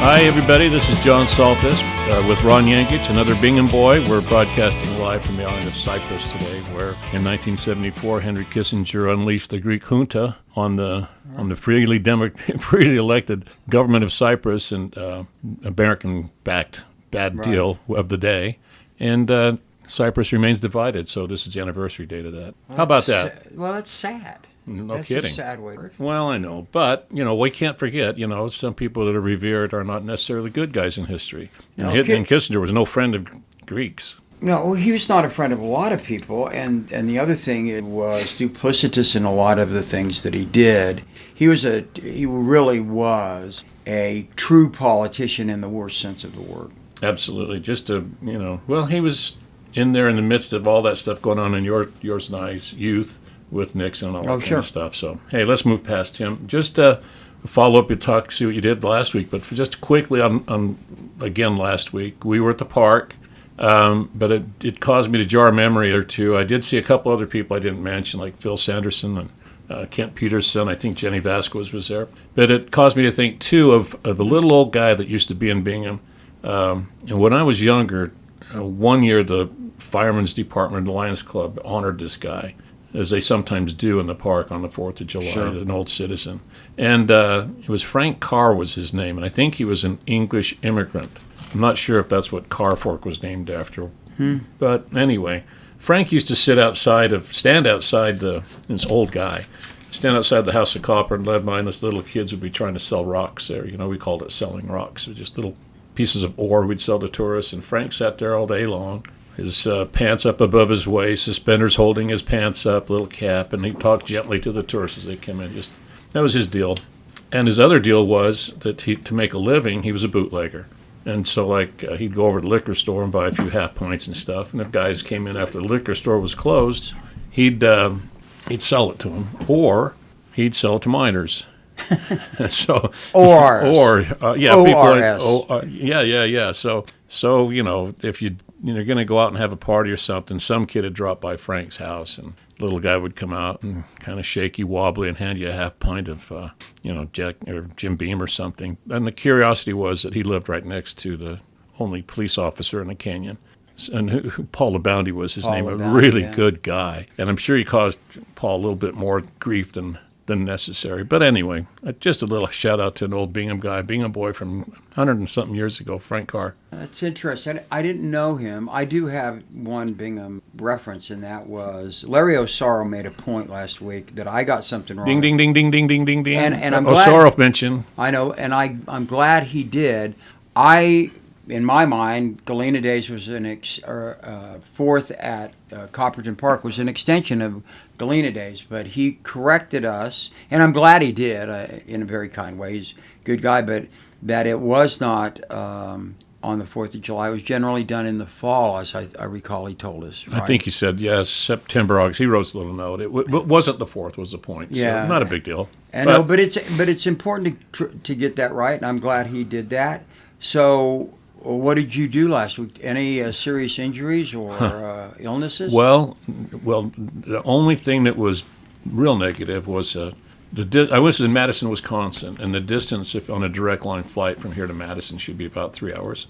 Hi, everybody. This is John Saltas with Ron Yengich, another Bingham Boy. We're broadcasting live from the island of Cyprus today, where in 1974, Henry Kissinger unleashed the Greek junta on the freely elected government of Cyprus and American-backed bad deal of the day. And Cyprus remains divided, so this is the anniversary date of that. How about that? Well, that's sad. No That's kidding. a sad way. Well, I know, but we can't forget. Some people that are revered are not necessarily good guys in history. And Kissinger was no friend of Greeks. No, he was not a friend of a lot of people, and the other thing, it was duplicitous in a lot of the things that he did. He really was a true politician in the worst sense of the word. Absolutely, he was in there in the midst of all that stuff going on in yours and I's youth with Nixon and all that kind of stuff. So, hey, let's move past him. Just follow up your talk, see what you did last week. But just quickly on last week, we were at the park, but it caused me to jar a memory or two. I did see a couple other people I didn't mention, like Phil Sanderson and Kent Peterson. I think Jenny Vasquez was there. But it caused me to think, too, of a little old guy that used to be in Bingham. And when I was younger, one year the Firemen's Department, the Lions Club, honored this guy, as they sometimes do in the park on the 4th of July, an old citizen. And it was Frank Carr was his name, and I think he was an English immigrant. I'm not sure if that's what Carfork was named after. But anyway, Frank used to stand outside this old guy, stand outside the House of Copper and lead mine. This little kids would be trying to sell rocks there. We called it selling rocks. It was just little pieces of ore we'd sell to tourists, and Frank sat there all day long, his pants up above his waist, suspenders holding his pants up, little cap, and he talked gently to the tourists as they came in. That was his deal. And his other deal was that to make a living, he was a bootlegger. And so, he'd go over to the liquor store and buy a few half pints and stuff. And if guys came in after the liquor store was closed, he'd sell it to them, or he'd sell it to minors. So ORS. So if you're going to go out and have a party or something, some kid would drop by Frank's house, and the little guy would come out and kind of shaky, wobbly, and hand you a half pint of, Jack or Jim Beam or something. And the curiosity was that he lived right next to the only police officer in the canyon. And Paul LeBounty was his name, a really good guy. And I'm sure he caused Paul a little bit more grief than necessary. But anyway, just a little shout out to an old Bingham guy, Bingham boy from 100 and something years ago, Frank Carr. That's interesting. I didn't know him. I do have one Bingham reference, and that was Larry Osaro made a point last week that I got something wrong. Ding, ding, ding, ding, ding, ding, ding, ding. And I'm glad. Osaro mentioned. I know, and I'm glad he did. In my mind, Galena Days was fourth at Copperton Park was an extension of Galena Days, but he corrected us, and I'm glad he did in a very kind way. He's a good guy, but that it was not on the 4th of July. It was generally done in the fall, as I recall he told us. Right? I think he said, yes, September, August. He wrote a little note. It wasn't the 4th was the point, so not a big deal. But it's important to get that right, and I'm glad he did that. So what did you do last week? Any serious injuries or illnesses? Well, the only thing that was real negative was I was in Madison, Wisconsin, and the distance if on a direct line flight from here to Madison should be about 3 hours.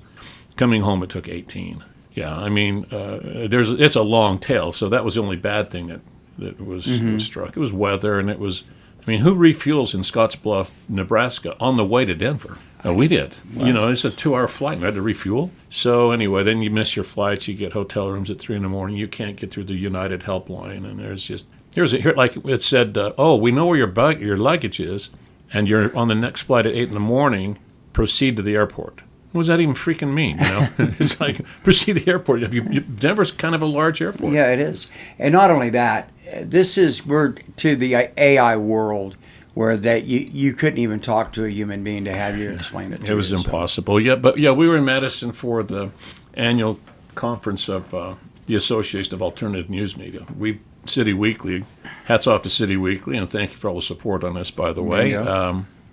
Coming home, it took 18. Yeah, I mean, it's a long tail, so that was the only bad thing that was struck. It was weather, and it was. I mean, who refuels in Scottsbluff, Nebraska, on the way to Denver? We did. Wow. It's a 2-hour flight. We had to refuel. So anyway, then you miss your flights. You get hotel rooms at 3 a.m. You can't get through the United helpline. And like it said, we know where your luggage is, and you're on the next flight at 8 a.m. Proceed to the airport. What does that even freaking mean? It's like, proceed to the airport. Denver's kind of a large airport. Yeah, it is. And not only that, we're to the AI world where that you couldn't even talk to a human being to have you explain it to you. It was impossible. Yeah, but we were in Madison for the annual conference of the Association of Alternative Newsmedia. City Weekly, hats off to City Weekly, and thank you for all the support on this, by the way.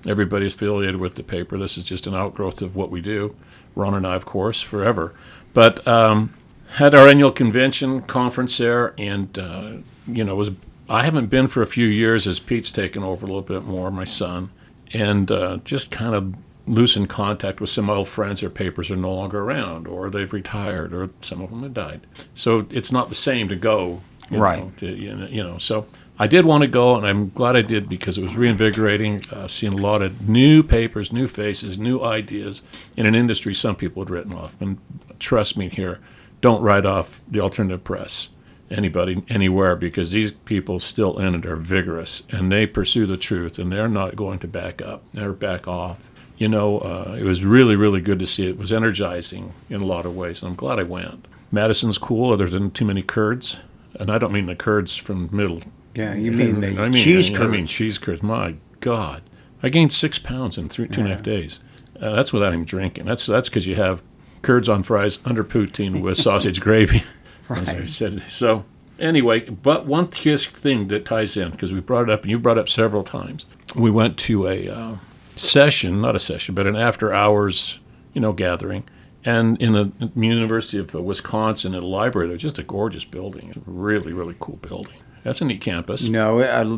Everybody's affiliated with the paper. This is just an outgrowth of what we do. Ron and I, of course, forever. But had our annual convention conference there, and I haven't been for a few years as Pete's taken over a little bit more, my son, and just kind of loosened contact with some old friends. Their papers are no longer around, or they've retired, or some of them have died. So it's not the same to go, So I did want to go, and I'm glad I did because it was reinvigorating, seeing a lot of new papers, new faces, new ideas in an industry some people had written off. And trust me here, don't write off the alternative press, anybody, anywhere, because these people still in it are vigorous, and they pursue the truth, and they're not going to back up, never back off. It was really, really good to see it. It was energizing in a lot of ways, and I'm glad I went. Madison's cool, other than too many Kurds, and I don't mean the Kurds from middle. Yeah, you mean the cheese curds. I mean cheese curds. My God. I gained 6 pounds in 2.5 days. That's without even drinking. That's because you have curds on fries under poutine with sausage gravy, as I said. So anyway, but one thing that ties in, because we brought it up, and you brought it up several times. We went to a session, not a session, but an after-hours, gathering. And in the University of Wisconsin, at a library, they're just a gorgeous building. A really, really cool building. That's a neat campus.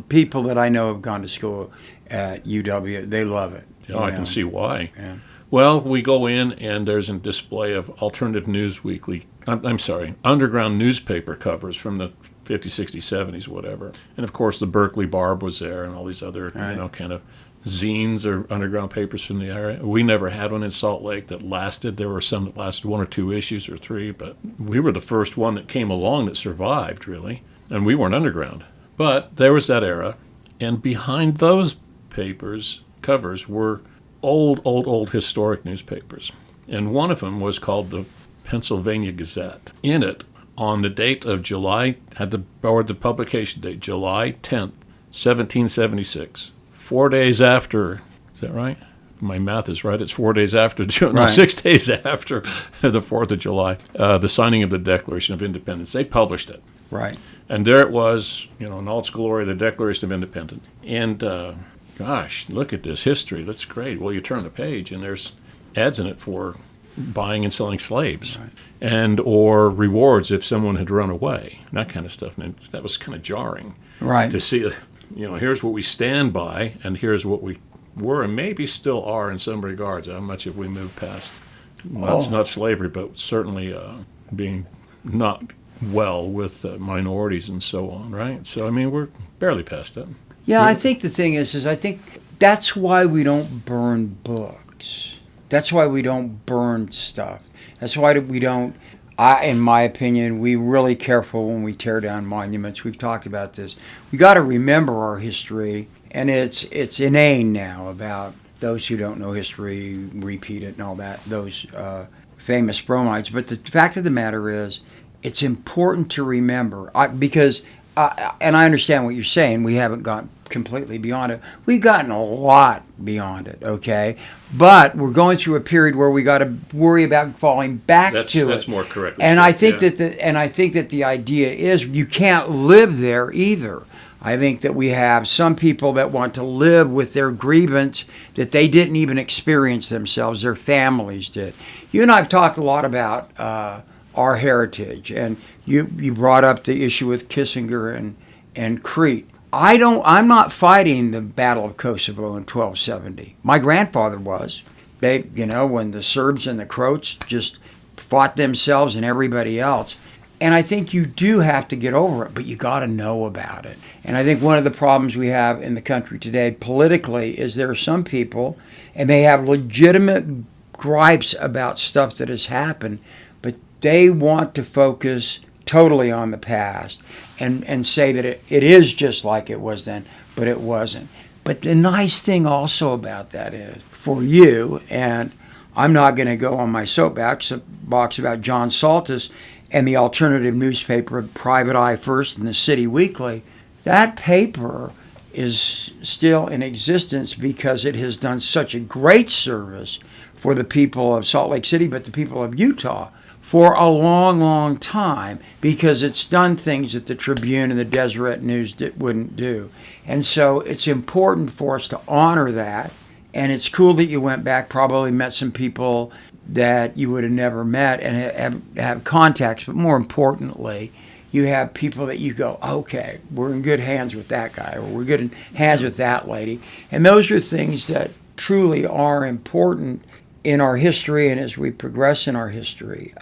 People that I know have gone to school at UW, they love it. I can see why. Yeah. Well, we go in, and there's a display of alternative news weekly, underground newspaper covers from the 50s, 60s, 70s, whatever. And, of course, the Berkeley Barb was there and all these other, kind of zines or underground papers from the area. We never had one in Salt Lake that lasted. There were some that lasted 1 or 2 issues or 3, but we were the first one that came along that survived, really. And we weren't underground. But there was that era, and behind those papers, covers, were old historic newspapers. And one of them was called the Pennsylvania Gazette. In it, on the date of July, the publication date, July 10th, 1776, 4 days after, is that right? My math is right. It's 4 days after, 6 days after the 4th of July, the signing of the Declaration of Independence. They published it. Right. And there it was, in all its glory, the Declaration of Independence. And, gosh, look at this history. That's great. Well, you turn the page, and there's ads in it for buying and selling slaves, or rewards if someone had run away, that kind of stuff. And that was kind of jarring, to see, here's what we stand by, and here's what we were and maybe still are in some regards. How much have we moved past? Well, it's not slavery, but certainly being not well with minorities and so on, right? So, we're barely past that. Yeah, I think the thing is I think that's why we don't burn books. That's why we don't burn stuff. That's why we don't, in my opinion, we're really careful when we tear down monuments. We've talked about this. We got to remember our history, and it's inane now about those who don't know history, repeat it and all that, those famous bromides. But the fact of the matter is, it's important to remember, because and I understand what you're saying. We haven't gone completely beyond it. We've gotten a lot beyond it, okay? But we're going through a period where we got to worry about falling back to it. That's more correct. And I think that the idea is you can't live there either. I think that we have some people that want to live with their grievance that they didn't even experience themselves. Their families did. You and I have talked a lot about our heritage, and you brought up the issue with Kissinger and Crete. I'm not fighting the Battle of Kosovo in 1270. My grandfather was. They, when the Serbs and the Croats just fought themselves and everybody else. And I think you do have to get over it, but you got to know about it. And I think one of the problems we have in the country today politically is there are some people, and they have legitimate gripes about stuff that has happened, but they want to focus totally on the past and say that it is just like it was then, but it wasn't. But the nice thing also about that is, for you, and I'm not going to go on my soapbox about John Saltas and the alternative newspaper Private Eye First and the City Weekly, that paper is still in existence because it has done such a great service for the people of Salt Lake City, but the people of Utah for a long, long time, because it's done things that the Tribune and the Deseret News wouldn't do. And so it's important for us to honor that. And it's cool that you went back, probably met some people that you would have never met and have contacts. But more importantly, you have people that you go, okay, we're in good hands with that guy, or we're good in hands with that lady. And those are things that truly are important in our history and as we progress in our history.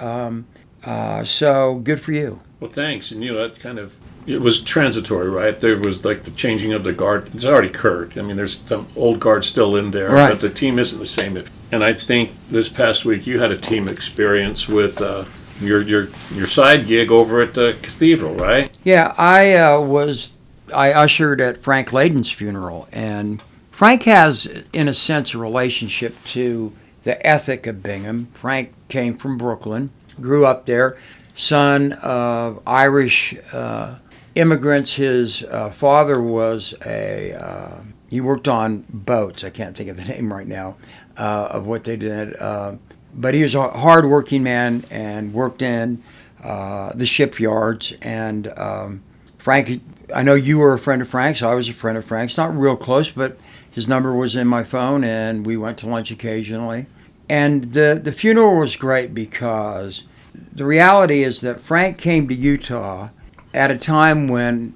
So good for you. Well, thanks. And, that it was transitory, right? There was like the changing of the guard. It's already occurred. I mean, there's some old guard still in there, right, but the team isn't the same. And I think this past week you had a team experience with your side gig over at the cathedral, right? Yeah, I ushered at Frank Layden's funeral, and Frank has, in a sense, a relationship to the ethic of Bingham. Frank came from Brooklyn, grew up there, son of Irish immigrants. His father was he worked on boats. I can't think of the name right now of what they did. But he was a hard-working man and worked in the shipyards. And Frank, I know you were a friend of Frank's. I was a friend of Frank's. Not real close, but his number was in my phone, and we went to lunch occasionally. And the funeral was great because the reality is that Frank came to Utah at a time when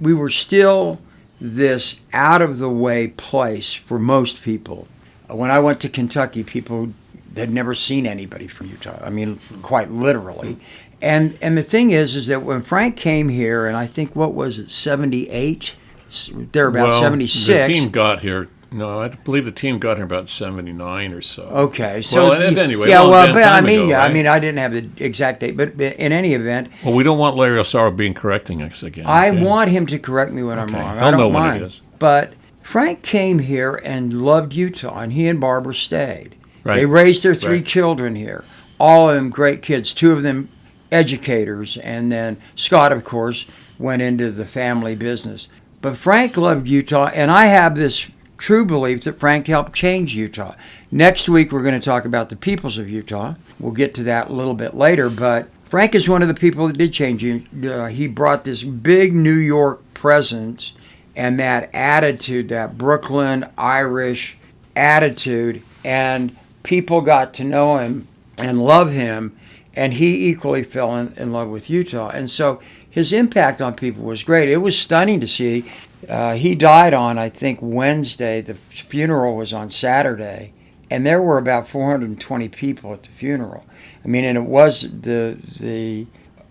we were still this out-of-the-way place for most people. When I went to Kentucky, people had never seen anybody from Utah. I mean, quite literally. And the thing is that when Frank came here, and I think, what was it, 78? They're about 76. The team got here. No, I believe the team got here about 79 or so. Okay, so anyway, yeah, well, but I mean, I didn't have the exact date, but in any event, well, we don't want Larry Osaro being correcting us again. I want him to correct me when I'm wrong. I don't know mind. when it is. But Frank came here and loved Utah, and he and Barbara stayed. Right. They raised their 3 children here, all of them great kids, 2 of them educators, and then Scott, of course, went into the family business. But Frank loved Utah, and I have this true belief that Frank helped change Utah. Next week, we're going to talk about the peoples of Utah. We'll get to that a little bit later, but Frank is one of the people that did change. He brought this big New York presence and that attitude, that Brooklyn Irish attitude, and people got to know him and love him, and he equally fell in love with Utah. And so his impact on people was great. It was stunning to see. He died on, I think, Wednesday. The funeral was on Saturday, and there were about 420 people at the funeral. I mean, and it was the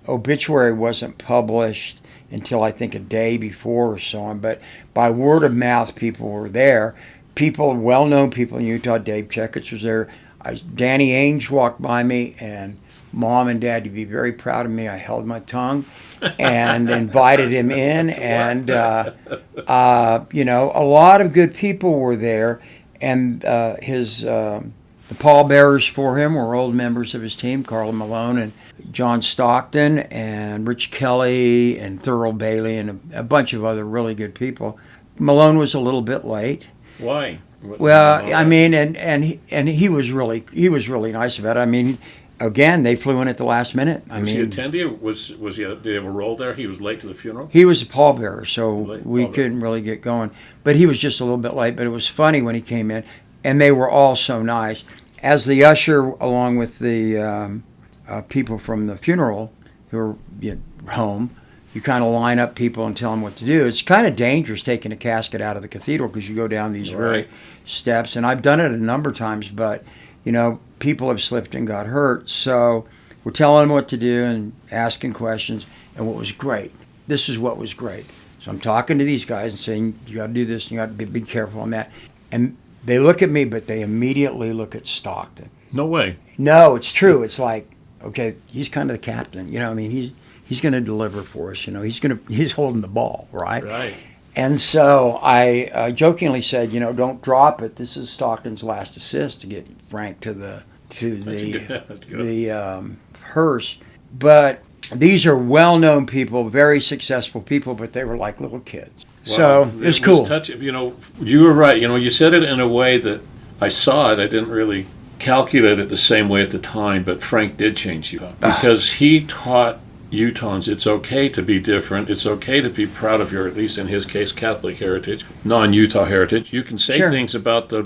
obituary wasn't published until I think a day before or so on, but by word of mouth, people were there. People, well-known people in Utah. Dave Checketts was there. Danny Ainge walked by me, and Mom and Dad, you'd be very proud of me. I held my tongue and invited him in, and a lot of good people were there, and the pallbearers for him were old members of his team, Carla Malone and John Stockton and Rich Kelly and Thurl Bailey and a bunch of other really good people. Malone was a little bit late. Why? Well, I mean, and he was really nice about it. I mean, again, they flew in at the last minute. Was he attendee? Was he? Did he have a role there? He was late to the funeral. He was a pallbearer, so we couldn't really get going. But he was just a little bit late. But it was funny when he came in, and they were all so nice. As the usher, along with the people from the funeral who were home, you kind of line up people and tell them what to do. It's kind of dangerous taking a casket out of the cathedral because you go down these very steps. And I've done it a number of times, but, people have slipped and got hurt. So we're telling them what to do and asking questions. And what was great, this is what was great. So I'm talking to these guys and saying, you got to do this, and you got to be careful on that. And they look at me, but they immediately look at Stockton. No way. No, it's true. It's like, okay, he's kind of the captain. I mean, he's going to deliver for us. He's holding the ball, right? Right. And so I jokingly said, don't drop it. This is Stockton's last assist to get Frank to the hearse. But these are well-known people, very successful people, but they were like little kids. Wow. So it's cool. You were right. You said it in a way that I saw it. I didn't really calculate it the same way at the time, but Frank did change you because he taught Utahns it's okay to be different. It's okay to be proud of your, at least in his case, Catholic heritage, non-Utah heritage. You can say things about the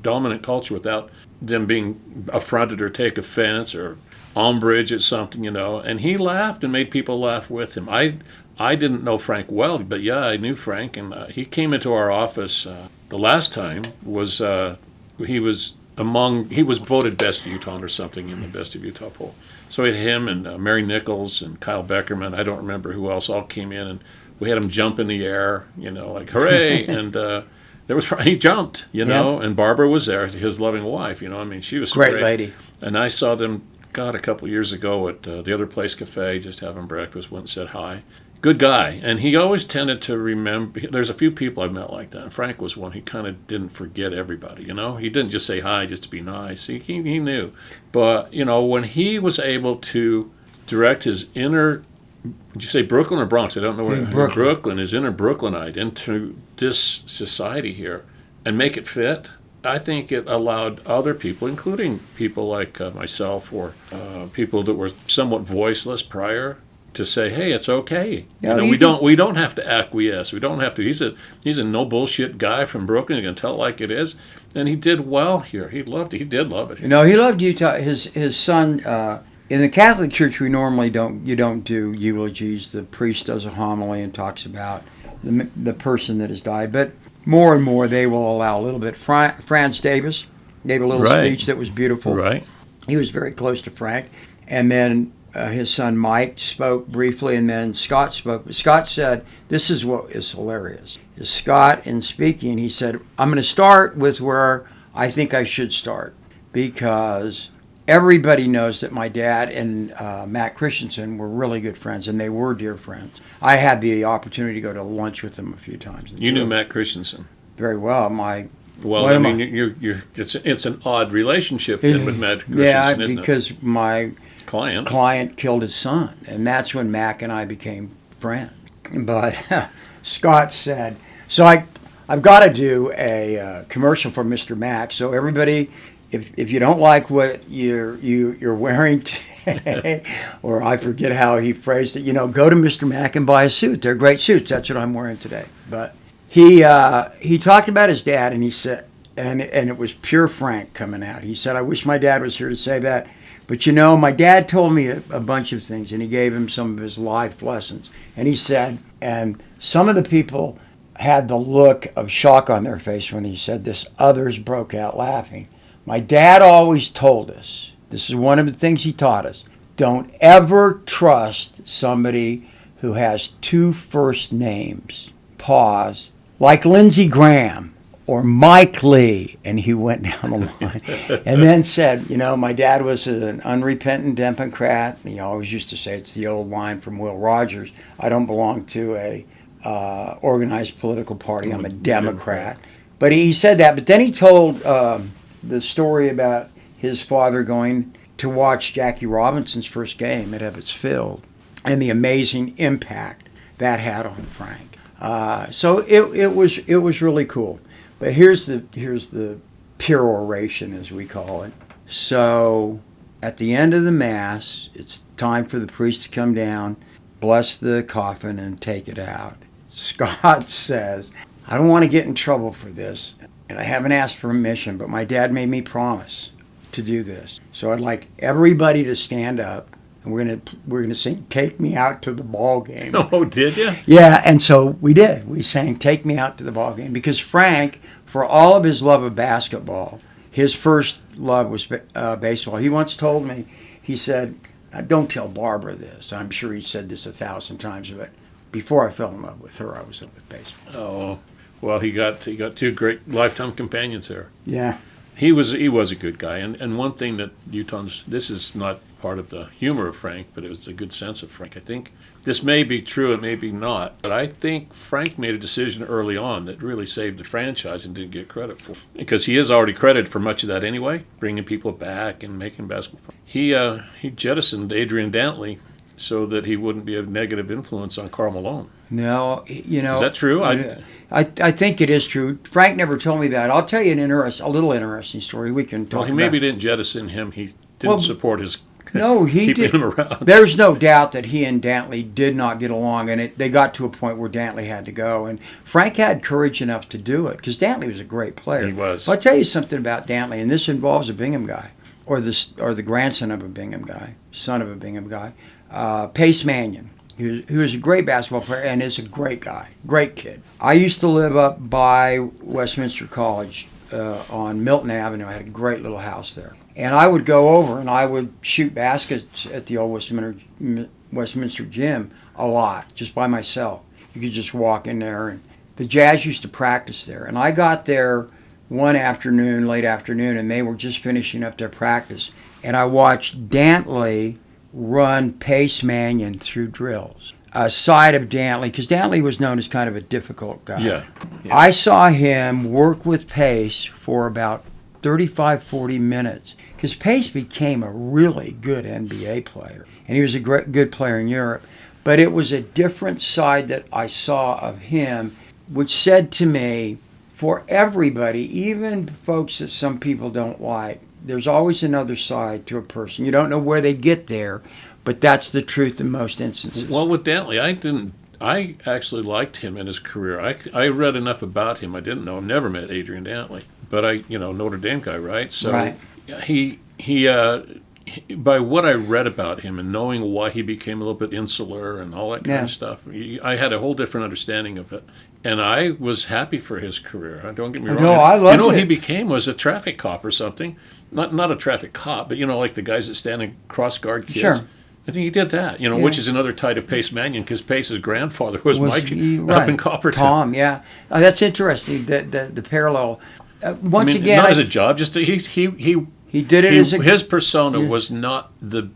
dominant culture without them being affronted or take offense or umbrage at something, and he laughed and made people laugh with him. I I didn't know Frank well, but yeah, I knew Frank, and he came into our office the last time. He was voted best Utah or something in the best of Utah poll. So we had him and Mary Nichols and Kyle Beckerman. I don't remember who else all came in, and we had him jump in the air, like hooray! And he jumped, and Barbara was there, his loving wife. She was great lady. And I saw them, God, a couple of years ago at the Other Place Cafe, just having breakfast. Went and said hi. Good guy, and he always tended to remember. There's a few people I've met like that, and Frank was one. He kind of didn't forget everybody, He didn't just say hi just to be nice. He knew. But, when he was able to direct his inner, did you say Brooklyn or Bronx? I don't know where. Brooklyn, his inner Brooklynite into this society here and make it fit, I think it allowed other people, including people like myself or people that were somewhat voiceless prior, to say, hey, it's okay. We don't have to acquiesce. We don't have to. He's a no bullshit guy from Brooklyn. He's gonna tell it like it is, and he did well here. He loved it. He did love it. He loved Utah. His son in the Catholic Church. We normally don't do eulogies. The priest does a homily and talks about the person that has died. But more and more, they will allow a little bit. Franz Davis gave a little speech that was beautiful. Right. He was very close to Frank, and then. His son Mike spoke briefly, and then Scott spoke. But Scott said, this is what is hilarious. Scott, in speaking, he said, I'm going to start with where I think I should start, because everybody knows that my dad and Matt Christensen were really good friends, and they were dear friends. I had the opportunity to go to lunch with them a few times. You knew Matt Christensen? Very well. It's an odd relationship then with Matt Christensen, isn't it? Because my client killed his son, and that's when Mac and I became friends. But Scott said, so I've got to do a commercial for Mr. Mac. So everybody, if you don't like what you're wearing today, or I forget how he phrased it, go to Mr. Mac and buy a suit. They're great suits. That's what I'm wearing today. But he talked about his dad, and he said, and it was pure Frank coming out. He said, I wish my dad was here to say that. But my dad told me a bunch of things, and he gave him some of his life lessons. And he said, and some of the people had the look of shock on their face when he said this. Others broke out laughing. My dad always told us, this is one of the things he taught us, don't ever trust somebody who has two first names. Pause. Like Lindsey Graham. Or Mike Lee, and he went down the line, and then said, my dad was an unrepentant Democrat. He always used to say, it's the old line from Will Rogers, I don't belong to a organized political party, I'm a Democrat. But he said that, but then he told the story about his father going to watch Jackie Robinson's first game at Ebbets Field, and the amazing impact that had on Frank. So it was really cool. But here's the peroration, as we call it. So at the end of the Mass, it's time for the priest to come down, bless the coffin, and take it out. Scott says, I don't want to get in trouble for this, and I haven't asked for permission, but my dad made me promise to do this. So I'd like everybody to stand up, and we're gonna sing "Take Me Out to the Ball Game." Oh, did you? Yeah, and so we did. We sang "Take Me Out to the Ball Game" because Frank, for all of his love of basketball, his first love was baseball. He once told me, he said, don't tell Barbara this. I'm sure he said this 1,000 times, but before I fell in love with her, I was in love with baseball. Oh, well, he got two great lifetime companions there. Yeah. He was a good guy, and one thing that Utahns, this is not part of the humor of Frank, but it was a good sense of Frank. I think this may be true, it may be not, but I think Frank made a decision early on that really saved the franchise and didn't get credit for it. Because he is already credited for much of that anyway, bringing people back and making basketball. He jettisoned Adrian Dantley so that he wouldn't be a negative influence on Karl Malone. No, Is that true? I think it is true. Frank never told me that. I'll tell you a little interesting story. We can talk. Well, he maybe didn't jettison him. He didn't support his. No, he did. Him around. There's no doubt that he and Dantley did not get along, and they got to a point where Dantley had to go. And Frank had courage enough to do it because Dantley was a great player. He was. But I'll tell you something about Dantley, and this involves a Bingham guy, or the grandson of a Bingham guy, son of a Bingham guy, Pace Mannion. He was a great basketball player and is a great guy, great kid. I used to live up by Westminster College on Milton Avenue. I had a great little house there. And I would go over and I would shoot baskets at the old Westminster gym a lot, just by myself. You could just walk in there. And the Jazz used to practice there. And I got there one afternoon, late afternoon, and they were just finishing up their practice. And I watched Dantley run Pace Mannion through drills. A side of Dantley, because Dantley was known as kind of a difficult guy. Yeah. I saw him work with Pace for about 35, 40 minutes, because Pace became a really good NBA player, and he was a good player in Europe. But it was a different side that I saw of him, which said to me, for everybody, even folks that some people don't like, there's always another side to a person. You don't know where they get there, but that's the truth in most instances. Well, with Dantley, I actually liked him in his career. I read enough about him. I didn't know him, never met Adrian Dantley, but Notre Dame guy, right? So right. He by what I read about him and knowing why he became a little bit insular and all that kind of stuff, I had a whole different understanding of it. And I was happy for his career. Don't get me wrong. No, I loved it. What he became was a traffic cop or something. Not a traffic cop, but like the guys that stand and cross guard kids. Sure. I think he did that, which is another tie to Pace Mannion, because Pace's grandfather was Mike right. up in Copperton. Tom, yeah. That's interesting, the parallel. Once again, not as a job, just he did it as a... His persona was not the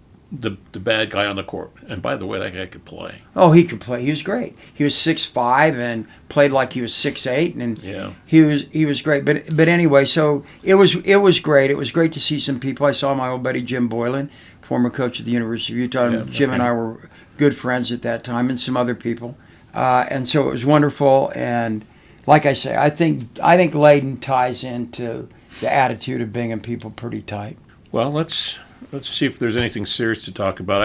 bad guy on the court. And by the way, that guy could play. Oh, he could play. He was great. He was 6'5" and played like he was 6'8", and yeah. he was great. But anyway, so it was great. It was great to see some people. I saw my old buddy Jim Boylan, former coach at the University of Utah. Yeah, Jim and I were good friends at that time, and some other people. And so it was wonderful. And like I say, I think Layden ties into the attitude of Bingham people pretty tight. Well, let's see if there's anything serious to talk about.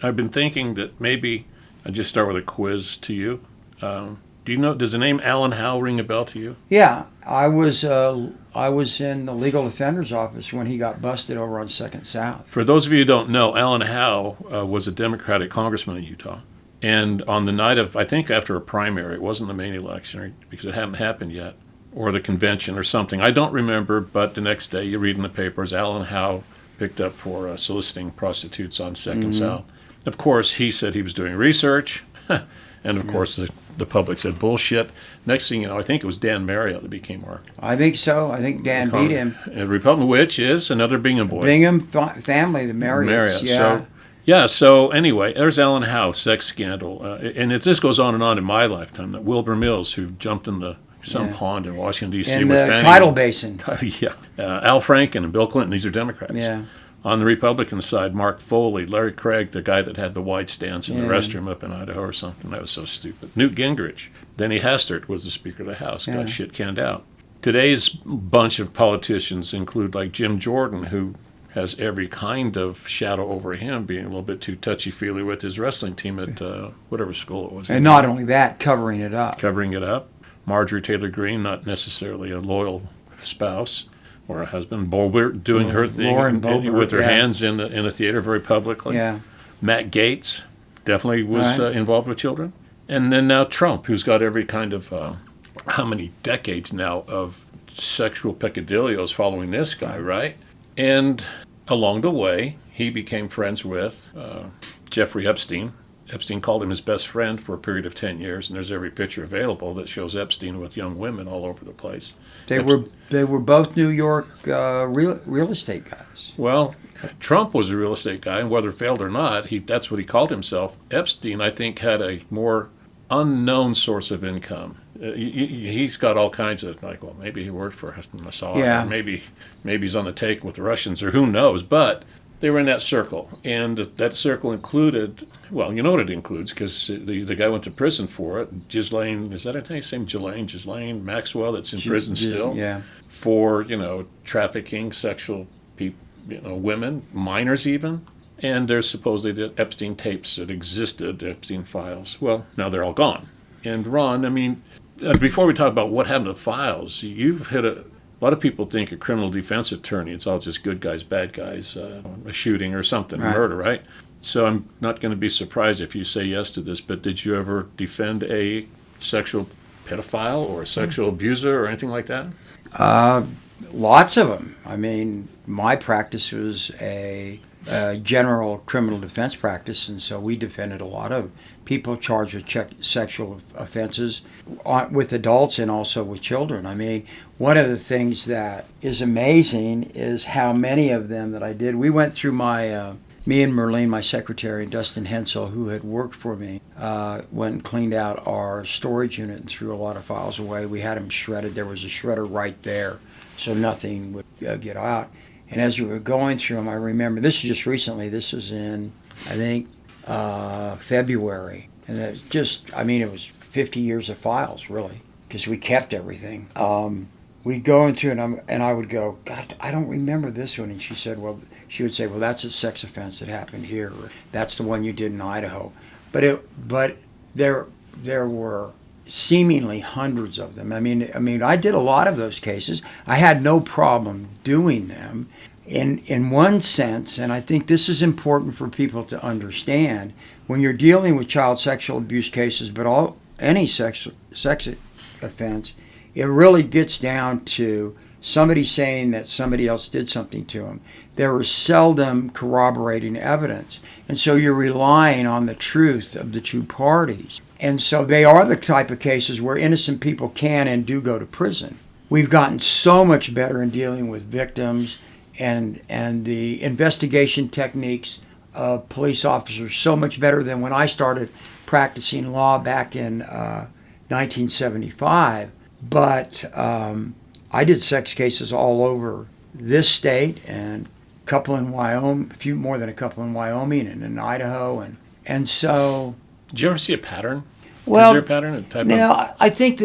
I've been thinking that maybe I'd just start with a quiz to you. Do you know? Does the name Alan Howe ring a bell to you? Yeah, I was in the legal defender's office when he got busted over on 2nd South. For those of you who don't know, Alan Howe was a Democratic congressman in Utah. And on the night of, I think after a primary, it wasn't the main election because it hadn't happened yet, or the convention or something. I don't remember, but the next day you read in the papers, Alan Howe picked up for soliciting prostitutes on 2nd South. Of course, he said he was doing research, and of course the public said bullshit. Next thing you know, I think it was Dan Marriott that became our... I think so. I think Dan beat him. A Republican, which is another Bingham boy. Bingham family, the Marriotts. Yeah. So anyway, there's Alan Howe, sex scandal. And this goes on and on in my lifetime. That Wilbur Mills, who jumped in some pond in Washington, D.C. in with the Fannie. tidal basin. Yeah. Al Franken and Bill Clinton, these are Democrats. Yeah. On the Republican side, Mark Foley, Larry Craig, the guy that had the wide stance in the restroom up in Idaho or something. That was so stupid. Newt Gingrich. Denny Hastert was the Speaker of the House. Got shit canned out. Today's bunch of politicians include like Jim Jordan, who has every kind of shadow over him, being a little bit too touchy-feely with his wrestling team at whatever school it was. And not only that, covering it up. Marjorie Taylor Greene, not necessarily a loyal spouse or a husband. Boebert doing her thing with her hands in the theater very publicly. Yeah. Matt Gaetz definitely was involved with children. And then now Trump, who's got every kind of, how many decades now of sexual peccadillos following this guy, right? And along the way, he became friends with Jeffrey Epstein. Epstein called him his best friend for a period of 10 years, and there's every picture available that shows Epstein with young women all over the place. They were both New York real estate guys. Well, Trump was a real estate guy, and whether it failed or not, that's what he called himself. Epstein, I think, had a more unknown source of income. He's got all kinds of, maybe he worked for Mossad, or maybe he's on the take with the Russians, or who knows, but they were in that circle, and that circle included, well, you know what it includes, because the guy went to prison for it. Ghislaine, is that her name? Ghislaine Maxwell, that's in prison still, for, trafficking sexual women, minors even. And there's supposedly the Epstein tapes that existed, Epstein files. Well, now they're all gone. And Ron, before we talk about what happened to the files, you've hit a lot of people think a criminal defense attorney, it's all just good guys, bad guys, a shooting or something, Right. murder, right? So I'm not going to be surprised if you say yes to this, but did you ever defend a sexual pedophile or a sexual abuser or anything like that? Lots of them. I mean, my practice was a general criminal defense practice, and so we defended a lot of people charged with sexual offenses with adults and also with children. I mean, one of the things that is amazing is how many of them that I did. We went through me and Merlene, my secretary, and Dustin Hensel, who had worked for me, went and cleaned out our storage unit and threw a lot of files away. We had them shredded. There was a shredder right there, so nothing would get out. And as we were going through them, I remember, this is just recently, this was in, I think, February. And it it was 50 years of files, really, because we kept everything. We'd go into it, and I would go, God, I don't remember this one. And she would say, well, that's a sex offense that happened here. Or, that's the one you did in Idaho. But there were seemingly hundreds of them. I mean, I did a lot of those cases. I had no problem doing them. In one sense, and I think this is important for people to understand, when you're dealing with child sexual abuse cases, but any sex offense, it really gets down to somebody saying that somebody else did something to them. There is seldom corroborating evidence. And so you're relying on the truth of the two parties. And so they are the type of cases where innocent people can and do go to prison. We've gotten so much better in dealing with victims and the investigation techniques of police officers, so much better than when I started practicing law back in 1975. But I did sex cases all over this state, and a couple in Wyoming, a few more than a couple in Wyoming and in Idaho, and so. Did you ever see a pattern? Well, is there a pattern? I think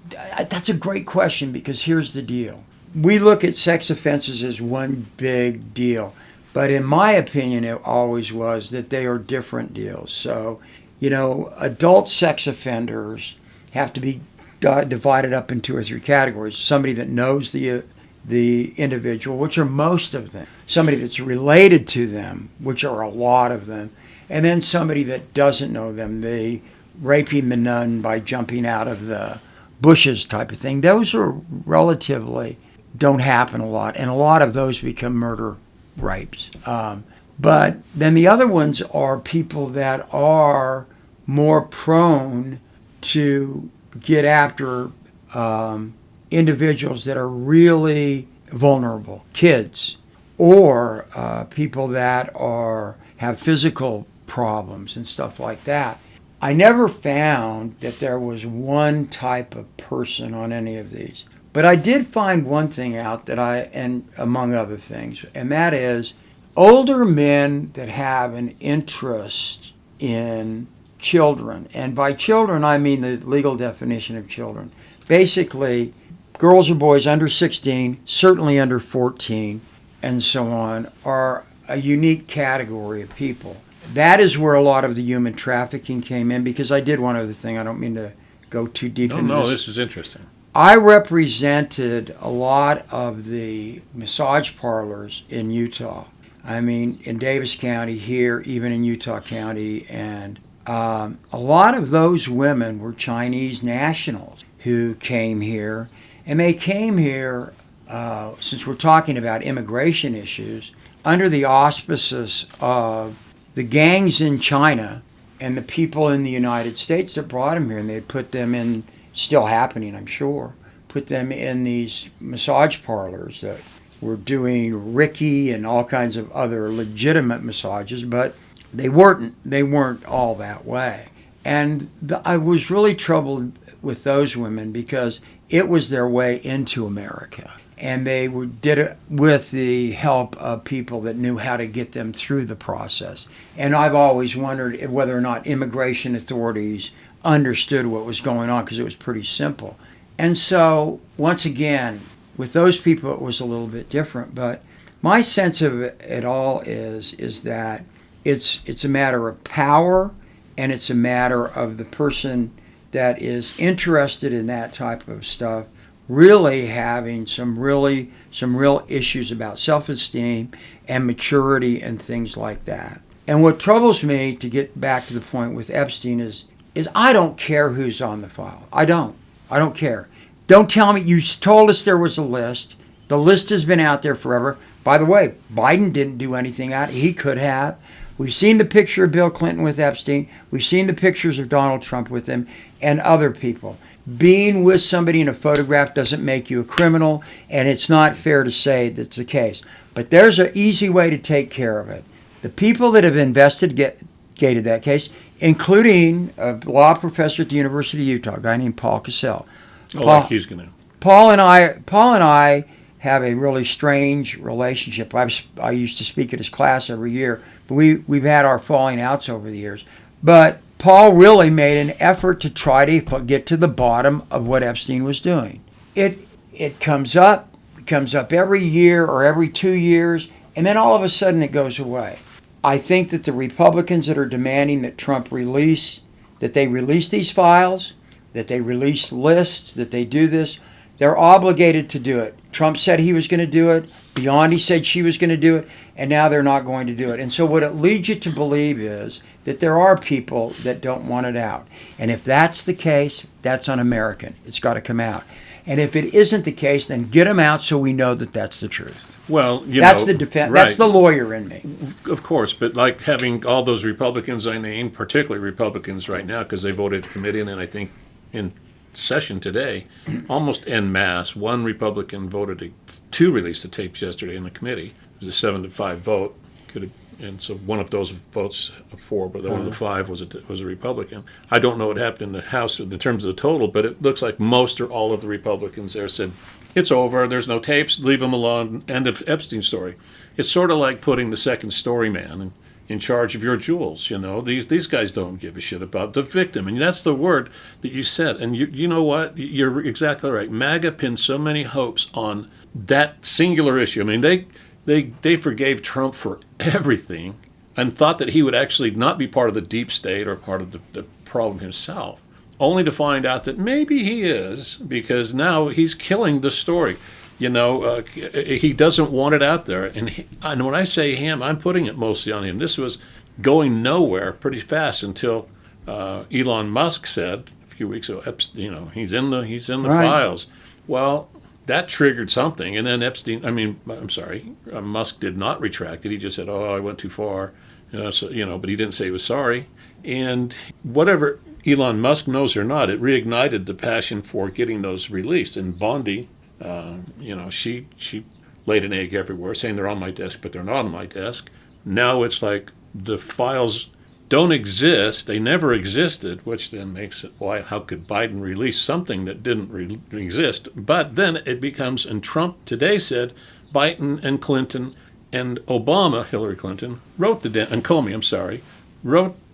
that's a great question, because here's the deal. We look at sex offenses as one big deal, but in my opinion, it always was that they are different deals. So, adult sex offenders have to be divided up in 2 or 3 categories. Somebody that knows the individual, which are most of them. Somebody that's related to them, which are a lot of them. And then somebody that doesn't know them, the raping the nun by jumping out of the bushes type of thing. Those are relatively, don't happen a lot. And a lot of those become murder rapes. But then the other ones are people that are more prone to get after individuals that are really vulnerable, kids, or people that have physical problems and stuff like that. I never found that there was one type of person on any of these. But I did find one thing out and among other things, and that is older men that have an interest in children. And by children, I mean the legal definition of children. Basically, girls or boys under 16, certainly under 14, and so on, are a unique category of people. That is where a lot of the human trafficking came in, because I did one other thing. I don't mean to go too deep into this. No, this is interesting. I represented a lot of the massage parlors in Utah. I mean, in Davis County, here, even in Utah County, and a lot of those women were Chinese nationals who came here, and they came here, since we're talking about immigration issues, under the auspices of the gangs in China and the people in the United States that brought them here, and they'd put them in, still happening, I'm sure, put them in these massage parlors that were doing Ricky and all kinds of other legitimate massages, but they weren't all that way. And I was really troubled with those women because it was their way into America. And they did it with the help of people that knew how to get them through the process. And I've always wondered whether or not immigration authorities understood what was going on, because it was pretty simple. And so, once again, with those people it was a little bit different. But my sense of it all is that it's a matter of power, and it's a matter of the person that is interested in that type of stuff really having some real issues about self-esteem and maturity and things like that. And what troubles me, to get back to the point with Epstein, is I don't care who's on the file. I don't care. Don't tell me, you told us there was a list. The list has been out there forever. By the way, Biden didn't do anything out. He could have. We've seen the picture of Bill Clinton with Epstein. We've seen the pictures of Donald Trump with him and other people. Being with somebody in a photograph doesn't make you a criminal, and it's not fair to say that's the case. But there's an easy way to take care of it. The people that have investigated that case, including a law professor at the University of Utah, a guy named Paul Cassell. Paul and I have a really strange relationship. I used to speak at his class every year, but we've had our falling outs over the years. But Paul really made an effort to try to get to the bottom of what Epstein was doing. It comes up every year or every 2 years, and then all of a sudden it goes away. I think that the Republicans that are demanding that Trump release these files, that they release lists, that they do this, they're obligated to do it. Trump said he was going to do it. Biondi said she was going to do it, and now they're not going to do it. And so what it leads you to believe is that there are people that don't want it out. And if that's the case, that's un-American. It's got to come out. And if it isn't the case, then get them out so we know that that's the truth. Well, that's the defense. Right. That's the lawyer in me. Of course, but like having all those Republicans I named, particularly Republicans right now, because they voted committee, and I think in session today, almost en masse, one Republican voted to release the tapes yesterday in the committee. It was a 7-5 vote. And so one of those votes, 4, but one of the 5 was a Republican. I don't know what happened in the House in terms of the total, but it looks like most or all of the Republicans there said, it's over, there's no tapes, leave them alone, end of Epstein's story. It's sort of like putting the second story man in charge of your jewels, These guys don't give a shit about the victim. And that's the word that you said. And you know what? You're exactly right. MAGA pinned so many hopes on that singular issue. I mean, they forgave Trump for everything and thought that he would actually not be part of the deep state or part of the problem himself, only to find out that maybe he is, because now he's killing the story. He doesn't want it out there. And when I say him, I'm putting it mostly on him. This was going nowhere pretty fast until Elon Musk said a few weeks ago, he's in the right. Files. Well, that triggered something, and then Musk did not retract it. He just said, I went too far, but he didn't say he was sorry. And whatever Elon Musk knows or not, it reignited the passion for getting those released. And Bondi, she laid an egg everywhere, saying they're on my desk, but they're not on my desk. Now it's like the files don't exist. They never existed, which then makes it, how could Biden release something that didn't exist? But then it becomes, and Trump today said, Biden and Clinton and Obama, Hillary Clinton, wrote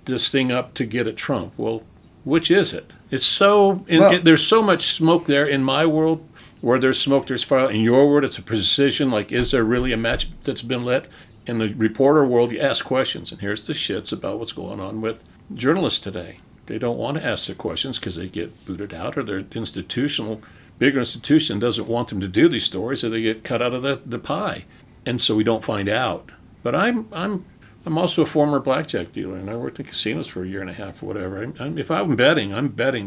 this thing up to get at Trump. Well, which is it? It's there's so much smoke there in my world. Where there's smoke, there's fire. In your world, it's a precision, like, is there really a match that's been lit? In the reporter world, you ask questions, and here's the shits about what's going on with journalists today. They don't want to ask their questions because they get booted out, or their bigger institution doesn't want them to do these stories, or they get cut out of the pie. And so we don't find out. But I'm also a former blackjack dealer, and I worked in casinos for a year and a half or whatever. If I'm betting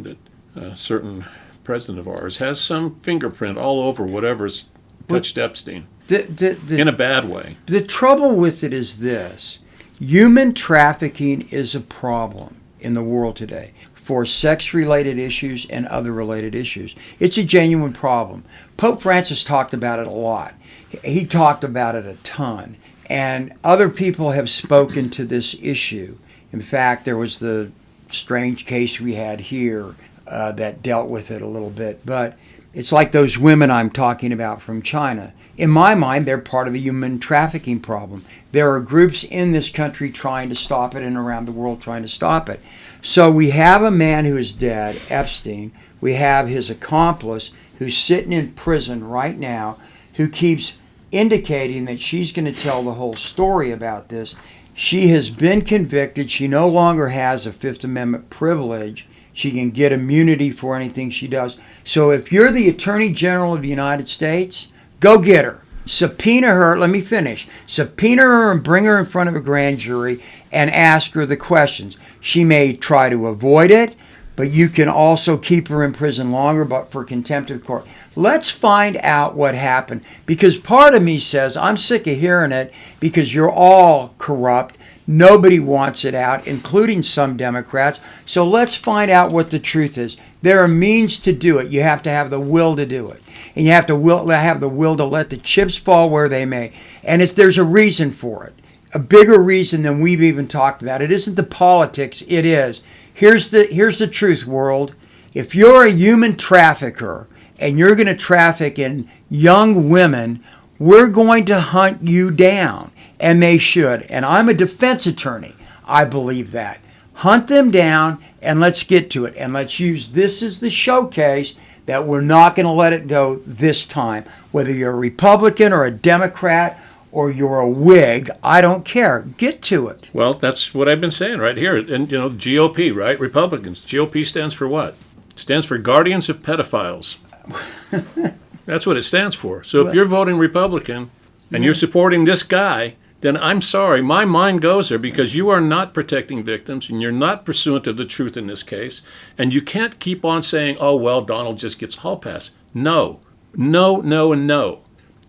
that a certain president of ours has some fingerprint all over whatever's touched Epstein. In a bad way. The trouble with it is this. Human trafficking is a problem in the world today for sex-related issues and other related issues. It's a genuine problem. Pope Francis talked about it a lot. He talked about it a ton. And other people have spoken to this issue. In fact, there was the strange case we had here that dealt with it a little bit. But it's like those women I'm talking about from China. In my mind, they're part of a human trafficking problem. There are groups in this country trying to stop it and around the world trying to stop it. So we have a man who is dead, Epstein. We have his accomplice who's sitting in prison right now, who keeps indicating that she's going to tell the whole story about this. She has been convicted. She no longer has a Fifth Amendment privilege She can get immunity for anything she does. So if you're the Attorney General of the United States, go get her. Subpoena her. Let me finish. Subpoena her and bring her in front of a grand jury and ask her the questions. She may try to avoid it, but you can also keep her in prison longer, but for contempt of court. Let's find out what happened, because part of me says I'm sick of hearing it because you're all corrupt. Nobody wants it out, including some Democrats. So let's find out what the truth is. There are means to do it. You have to have the will to do it. And you have to have the will to let the chips fall where they may. And there's a reason for it, a bigger reason than we've even talked about. It isn't the politics. It is. Here's the truth, world. If you're a human trafficker and you're going to traffic in young women, we're going to hunt you down. And they should. And I'm a defense attorney. I believe that. Hunt them down and let's get to it. And let's use this as the showcase that we're not going to let it go this time. Whether you're a Republican or a Democrat or you're a Whig, I don't care. Get to it. Well, that's what I've been saying right here. And, GOP, right? Republicans. GOP stands for what? It stands for Guardians of Pedophiles. That's what it stands for. So if you're voting Republican and you're supporting this guy, then I'm sorry, my mind goes there, because you are not protecting victims and you're not pursuant of the truth in this case. And you can't keep on saying, oh, well, Donald just gets hall pass. No, no, no, and no.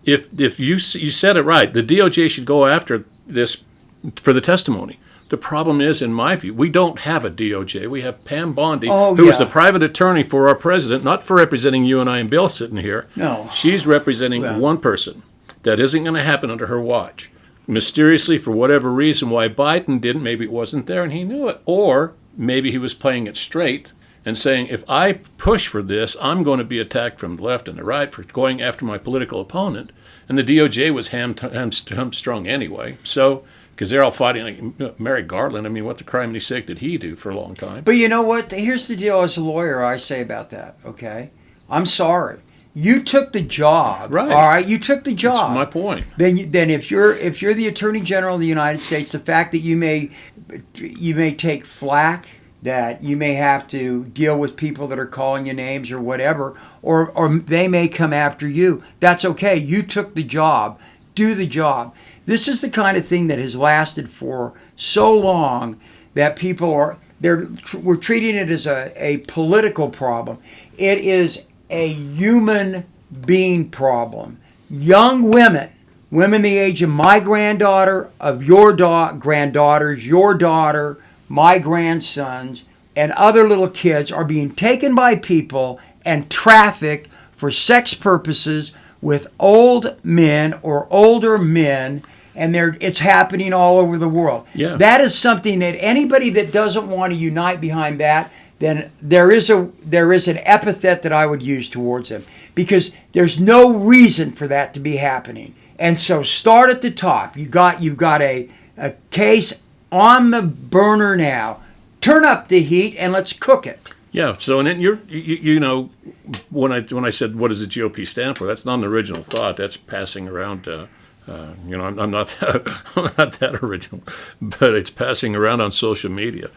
If you said it right, the DOJ should go after this for the testimony. The problem is, in my view, we don't have a DOJ. We have Pam Bondi, who is the private attorney for our president, not for representing you and I and Bill sitting here. No. She's representing one person. That isn't going to happen under her watch. Mysteriously, for whatever reason, why Biden didn't, maybe it wasn't there and he knew it. Or maybe he was playing it straight and saying, if I push for this, I'm going to be attacked from the left and the right for going after my political opponent. And the DOJ was hamstrung anyway. So, because they're all fighting like Merrick Garland. I mean, what the criminy sick did he do for a long time? But you know what? Here's the deal as a lawyer I say about that, okay? I'm sorry. You took the job, right? All right, you took the job. That's my point. Then if you're the Attorney General of the United States, the fact that you may take flack, that you may have to deal with people that are calling you names or whatever, or they may come after you. That's okay. You took the job. Do the job. This is the kind of thing that has lasted for so long that we're treating it as a political problem. It is a human being problem. Young women the age of my granddaughter, of your granddaughters, your daughter, my grandsons, and other little kids are being taken by people and trafficked for sex purposes with old men or older men, and it's happening all over the world. Yeah. That is something that anybody that doesn't want to unite behind that, then there is an epithet that I would use towards them, because there's no reason for that to be happening. And so start at the top. You've got a case on the burner now. Turn up the heat and let's cook it. Yeah. So, and then when I said what does the GOP stand for, that's not an original thought. That's passing around. I'm not that original, but it's passing around on social media.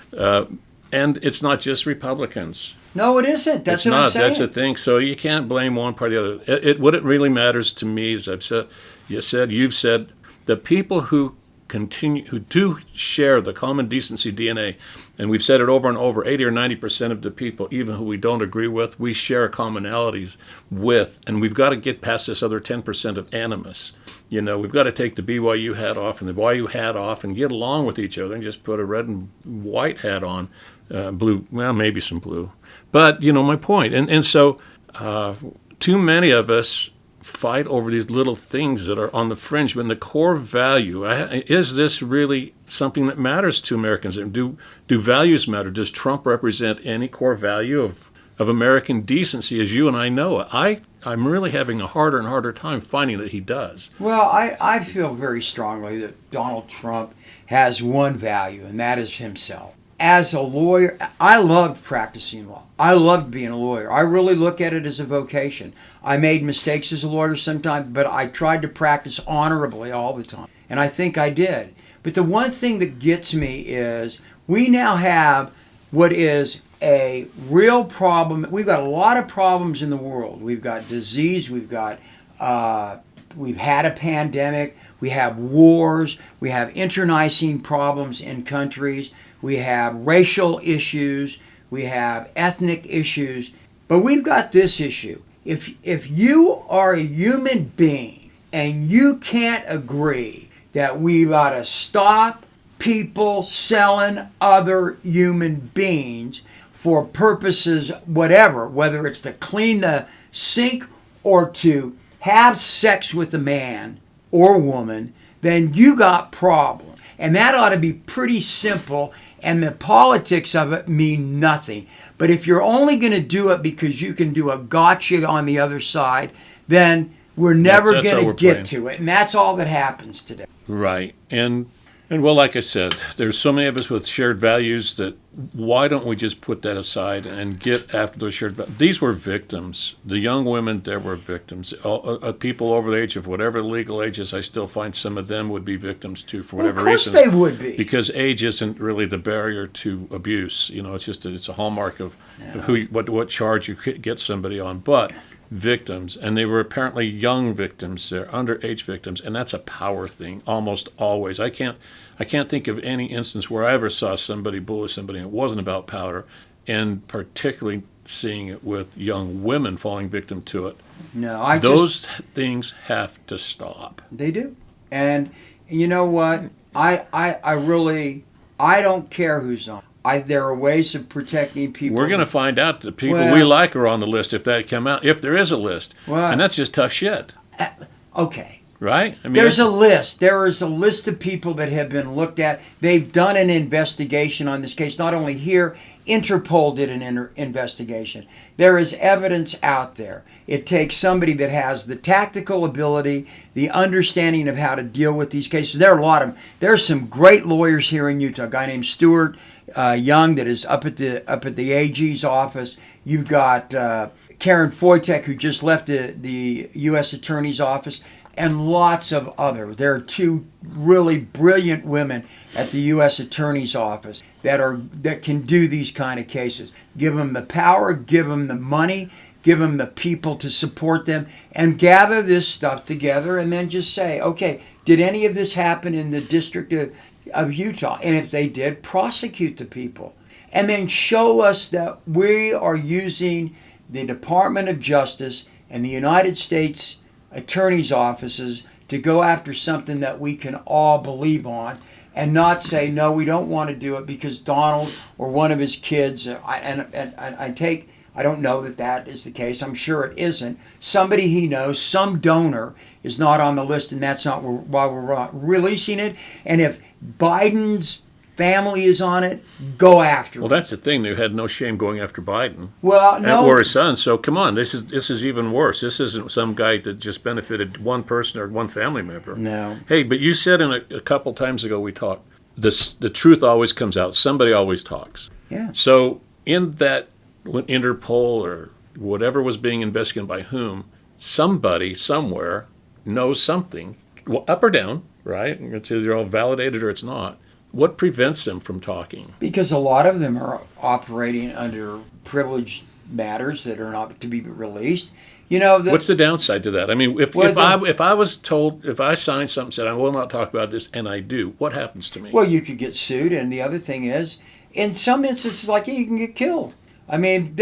And it's not just Republicans. No, it isn't. That's what I'm saying. That's the thing. So you can't blame one party or the other. What it really matters to me, as you've said, the people who do share the common decency DNA, and we've said it over and over, 80 or 90% of the people, even who we don't agree with, we share commonalities with, and we've got to get past this other 10% of animus. We've got to take the BYU hat off and the YU hat off and get along with each other and just put a red and white hat on, blue, well, maybe some blue. But, my point. And so too many of us fight over these little things that are on the fringe, when the core value, is this really something that matters to Americans? Do values matter? Does Trump represent any core value of American decency as you and I know it? I'm really having a harder and harder time finding that he does. Well, I feel very strongly that Donald Trump has one value, and that is himself. As a lawyer, I loved practicing law. I loved being a lawyer. I really look at it as a vocation. I made mistakes as a lawyer sometimes, but I tried to practice honorably all the time. And I think I did. But the one thing that gets me is we now have what is a real problem. We've got a lot of problems in the world. We've got disease. We've had a pandemic. We have wars. We have internecine problems in countries. We have racial issues. We have ethnic issues. But we've got this issue. If you are a human being and you can't agree that we've got to stop people selling other human beings for purposes whatever, whether it's to clean the sink or to have sex with a man or woman, then you got problems. And that ought to be pretty simple, and the politics of it mean nothing. But if you're only going to do it because you can do a gotcha on the other side, then we're never going to get to it. And that's all that happens today. Right. And well, like I said, there's so many of us with shared values that why don't we just put that aside and get after those shared values? These were victims. The young women, there were victims. People over the age of whatever the legal age is, I still find some of them would be victims too for whatever reason. Of course they would be. Because age isn't really the barrier to abuse. It's just it's a hallmark of what charge you could get somebody on. But victims, and they were apparently young victims, they're underage victims, and that's a power thing almost always. I can't think of any instance where I ever saw somebody bully somebody and it wasn't about power, and particularly seeing it with young women falling victim to it. No, those things have to stop. They do. And you know what? I don't care who's on. There are ways of protecting people. We're going to find out the people we like are on the list if that come out, if there is a list. And that's just tough shit. Okay. Right? There's a list. There is a list of people that have been looked at. They've done an investigation on this case. Not only here, Interpol did an investigation. There is evidence out there. It takes somebody that has the tactical ability, the understanding of how to deal with these cases. There are a lot of them. There are some great lawyers here in Utah. A guy named Stuart Young that is up at the AG's office. You've got Karen Foytek, who just left the U.S. Attorney's office, and lots of other. There are two really brilliant women at the U.S. Attorney's office that can do these kind of cases. Give them the power, give them the money, give them the people to support them, and gather this stuff together, and then just say, okay, did any of this happen in the District of Utah? And if they did, prosecute the people. And then show us that we are using the Department of Justice and the United States attorney's offices to go after something that we can all believe on, and not say, no, we don't want to do it because Donald or one of his kids, I don't know that is the case. I'm sure it isn't. Somebody he knows, some donor, is not on the list, and that's not why we're releasing it. And if Biden's family is on it, go after it. Well, that's the thing. They had no shame going after Biden. Well, no. Or his son. So come on, this is even worse. This isn't some guy that just benefited one person or one family member. No. Hey, but you said a couple times ago we talked, the truth always comes out. Somebody always talks. Yeah. So in that, when Interpol or whatever was being investigated by whom, somebody somewhere knows something, up or down, right? It's either all validated or it's not. What prevents them from talking? Because a lot of them are operating under privileged matters that are not to be released. What's the downside to that? I mean, if I was told, if I signed something and said I will not talk about this, and I do, what happens to me? Well, you could get sued, and the other thing is, in some instances, you can get killed. I mean,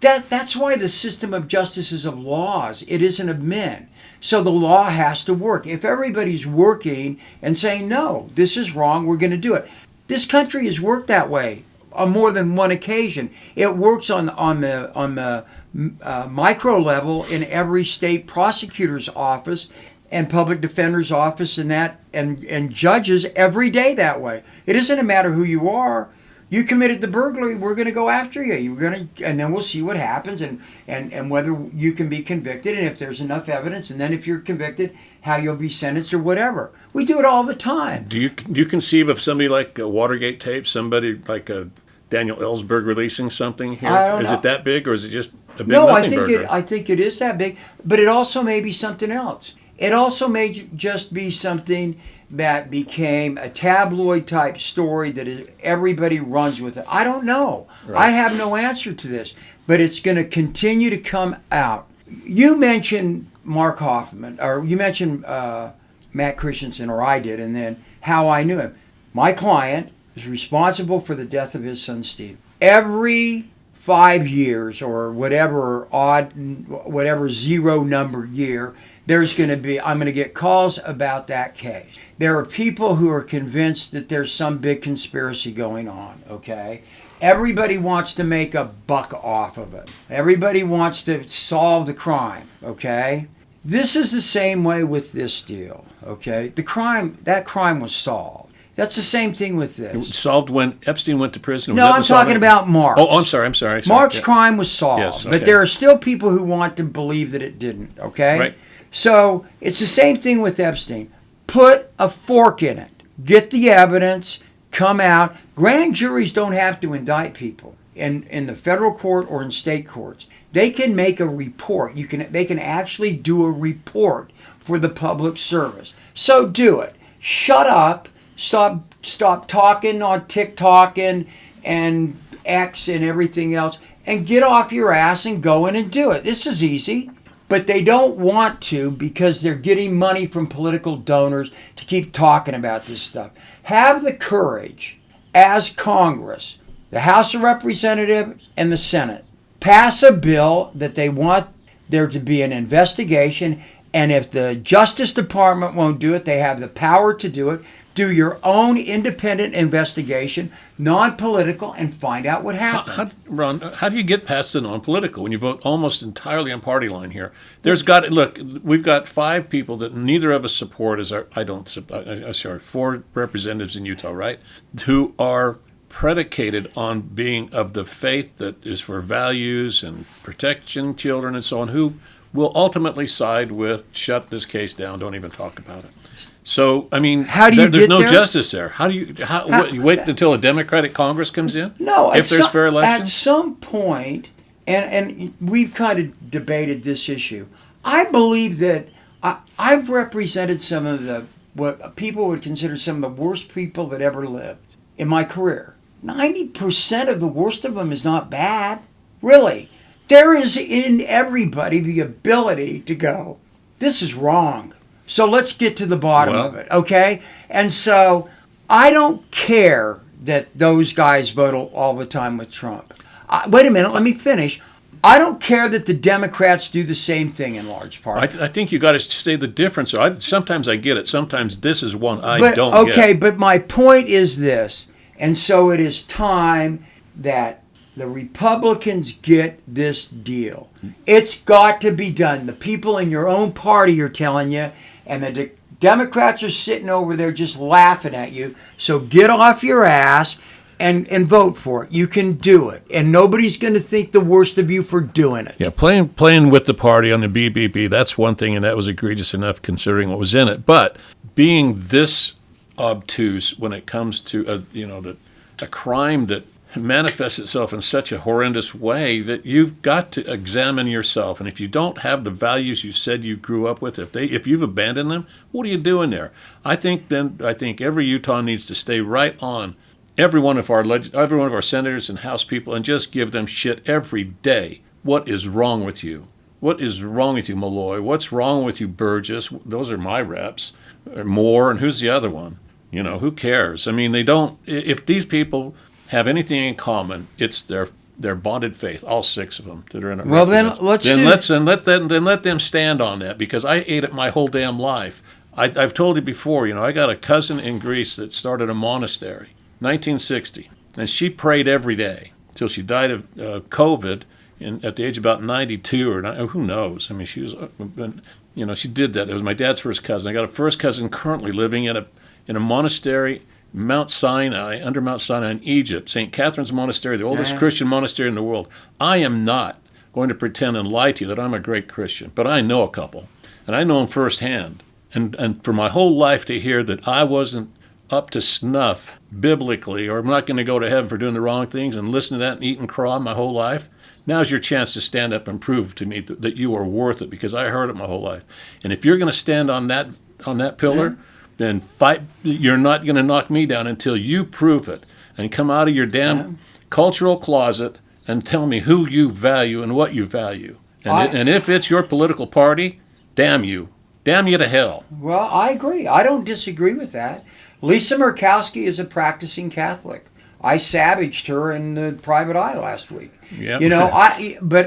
that's why the system of justice is of laws. It isn't of men. So the law has to work. If everybody's working and saying, no, this is wrong, we're going to do it. This country has worked that way on more than one occasion. It works on the micro level in every state prosecutor's office and public defender's office and judges every day that way. It isn't a matter who you are. You committed the burglary, we're going to go after you. And then we'll see what happens and whether you can be convicted, and if there's enough evidence, and then if you're convicted, how you'll be sentenced or whatever. We do it all the time. Do you conceive of somebody like a Watergate tape, somebody like a Daniel Ellsberg releasing something here? I don't know. Is it that big, or is it just a big No, nothing burger? I think it is that big, but it also may be something else. It also may just be something that became a tabloid type story that everybody runs with it? I don't know. Right. I have no answer to this, but it's going to continue to come out. You mentioned Mark Hoffman, or you mentioned Matt Christensen, or I did, and then how I knew him. My client is responsible for the death of his son, Steve. Every 5 years or whatever zero number year, I'm going to get calls about that case. There are people who are convinced that there's some big conspiracy going on, okay? Everybody wants to make a buck off of it. Everybody wants to solve the crime, okay? This is the same way with this deal, okay? That crime was solved. That's the same thing with this. It was solved when Epstein went to prison? No, I'm talking about Mark's. Oh, I'm sorry. Mark's crime was solved. Yes, okay. But there are still people who want to believe that it didn't, okay? Right. So it's the same thing with Epstein. Put a fork in it. Get the evidence. Come out. Grand juries don't have to indict people in the federal court or in state courts. They can make a report. They can actually do a report for the public service. So do it. Shut up. Stop talking on TikTok and X and everything else, and get off your ass and go in and do it. This is easy, but they don't want to because they're getting money from political donors to keep talking about this stuff. Have the courage, as Congress, the House of Representatives and the Senate, pass a bill that they want there to be an investigation, and if the Justice Department won't do it, they have the power to do it. Do your own independent investigation, non-political, and find out what happened. Ron, how do you get past the non-political when you vote almost entirely on party line here? Look, we've got 5 people that neither of us support as our 4 representatives in Utah, right? Who are predicated on being of the faith that is for values and protection, children, and so on, who will ultimately side with shut this case down, don't even talk about it. So, I mean, there's no justice there. You wait until a Democratic Congress comes in? No. If there's fair elections? At some point, and we've kind of debated this issue, I believe that I've represented some of what people would consider some of the worst people that ever lived in my career. 90% of the worst of them is not bad. Really. There is in everybody the ability to go, this is wrong. So let's get to the bottom of it, okay? And so I don't care that those guys vote all the time with Trump. Wait a minute, let me finish. I don't care that the Democrats do the same thing in large part. I think you got to say the difference. Sometimes I get it. Sometimes this is one I don't get. Okay, but my point is this, and so it is time that the Republicans get this deal. It's got to be done. The people in your own party are telling you, and the Democrats are sitting over there just laughing at you. So get off your ass and vote for it. You can do it. And nobody's going to think the worst of you for doing it. Yeah, playing with the party on the BBB, that's one thing, and that was egregious enough considering what was in it. But being this obtuse when it comes to a crime that manifests itself in such a horrendous way that you've got to examine yourself. And if you don't have the values you said you grew up with, if you've abandoned them, what are you doing there? I think every Utah needs to stay right on every one of our senators and House people and just give them shit every day. What is wrong with you? What is wrong with you, Malloy? What's wrong with you, Burgess? Those are my reps. Moore, and who's the other one? Who cares? I mean, they don't. If these people have anything in common, it's their bonded faith. All 6 of them that are in it. Well, then let them stand on that, because I ate it my whole damn life. I've told you before. I got a cousin in Greece that started a monastery, 1960, and she prayed every day till she died of COVID at the age of about 92 or who knows. I mean, she was, she did that. It was my dad's first cousin. I got a first cousin currently living in a monastery. Mount Sinai, under Mount Sinai in Egypt, St. Catherine's Monastery, the oldest Christian monastery in the world. I am not going to pretend and lie to you that I'm a great Christian, but I know a couple, and I know them firsthand. And for my whole life to hear that I wasn't up to snuff biblically, or I'm not going to go to heaven for doing the wrong things, and listen to that and eat and craw my whole life, now's your chance to stand up and prove to me that you are worth it, because I heard it my whole life. And if you're going to stand on that pillar, then fight. You're not going to knock me down until you prove it. And come out of your damn cultural closet and tell me who you value and what you value. And if it's your political party, damn you. Damn you to hell. Well, I agree. I don't disagree with that. Lisa Murkowski is a practicing Catholic. I savaged her in the private eye last week. Yep. You know,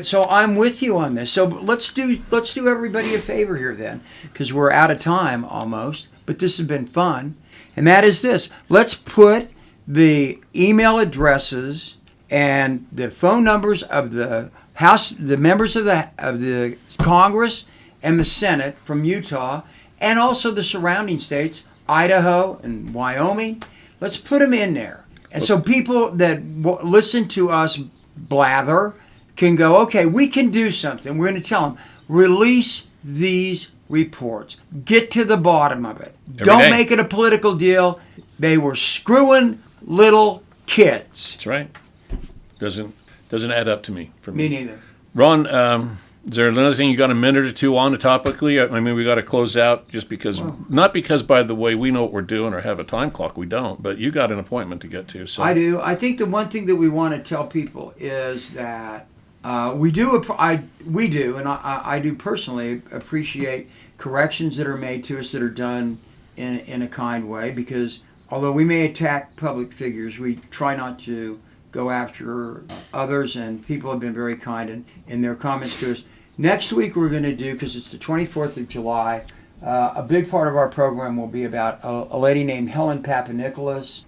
so I'm with you on this. So let's do everybody a favor here then, because we're out of time almost. But this has been fun, and that is this: let's put the email addresses and the phone numbers of the House, the members of the Congress and the Senate from Utah, and also the surrounding states, Idaho and Wyoming. Let's put them in there. And so people that listen to us blather can go, okay, we can do something. We're going to tell them, release these reports. Get to the bottom of it. Don't make it a political deal. They were screwing little kids. That's right. Doesn't add up to me. Me neither. Ron, is there another thing you got a minute or two on topically? I mean, we got to close out just because, not because, by the way, we know what we're doing or have a time clock. We don't, but you got an appointment to get to. So I do. I think the one thing that we want to tell people is that we do, and I do personally appreciate corrections that are made to us that are done in a kind way, because although we may attack public figures, we try not to go after others, and people have been very kind in their comments to us. Next week we're going to do, because it's the 24th of July, a big part of our program will be about a lady named Helen Papanikolas,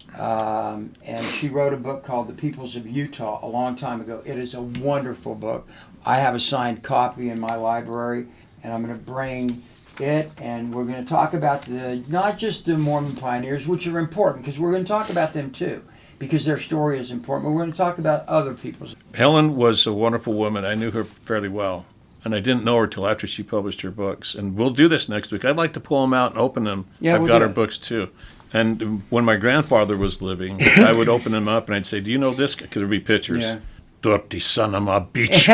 and she wrote a book called The Peoples of Utah a long time ago. It is a wonderful book. I have a signed copy in my library, and I'm going to bring it, and we're going to talk about not just the Mormon pioneers, which are important, because we're going to talk about them too, because their story is important, but we're going to talk about other people's. Helen was a wonderful woman. I knew her fairly well, and I didn't know her till after she published her books. And we'll do this next week. I'd like to pull them out and open them. Yeah, I've got her books too. And when my grandfather was living, I would open them up and I'd say, "Do you know this guy?" Because there'd be pictures. Yeah. Dirty son of a bitch.